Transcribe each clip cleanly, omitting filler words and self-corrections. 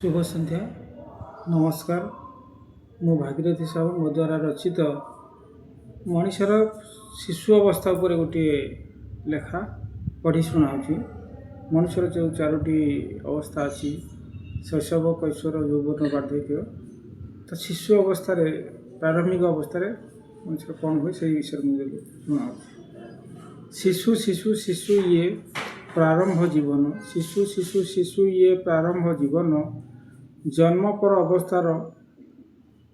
शुभ संध्या नमस्कार। मु भागीरथी साहू मो द्वारा रचित मनीषर शिशु अवस्था उपर गोटे लेखा पढ़ी शुणाऊँगी। मनुष्यर जो चारोटी अवस्था अच्छी शैशव कैशोर यौवन वार्धक्य तो शिशु अवस्था प्रारंभिक अवस्था मनुष्य कौन हुए से विषय मुझे शुणाऊँ। शिशु शिशु शिशु ये प्रारंभ जीवन शिशु शिशु शिशु ये प्रारंभ जीवन जन्म पर अवस्थार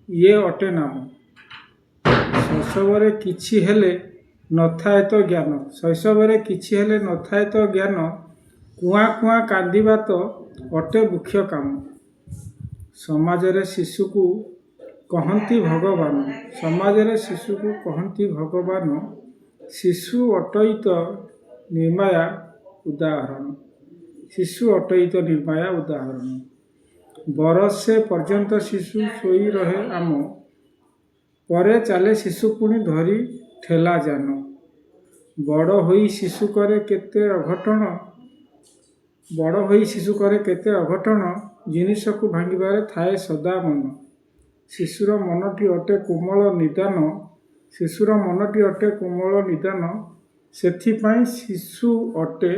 ये अटे नाम। शैशव किछि हेले नथाए तो ज्ञान शैशव किछि हेले नथाए तो ज्ञान कुआ कुआ कांदिबा तो अटे मुख्य काम। समाज रे शिशु को कहती भगवान समाज रे शिशु को कहती भगवान शिशु अटईत निर्माया उदाहरण शिशु अटईत निर्माया उदाहरण। बरसे पर्यंत शिशु सोई रहे आम परे चले शिशु पुणी धरी ठेला जान। बड़ होई शिशु करे केते अघटन बड़ होई शिशु करे केते अघटन जिनिस को भांगिबारे थाए सदा मन। शिशुर मनटी अटे कोमल निदान शिशुर मनटी अटे कोमल निदान सेथिपाई शिशु अटे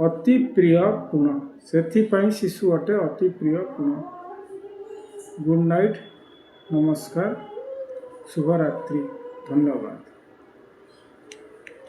अति प्रिय गुण सेथिपाई शिशु अटे अति प्रिय गुण। गुड नाइट नमस्कार शुभ रात्रि धन्यवाद।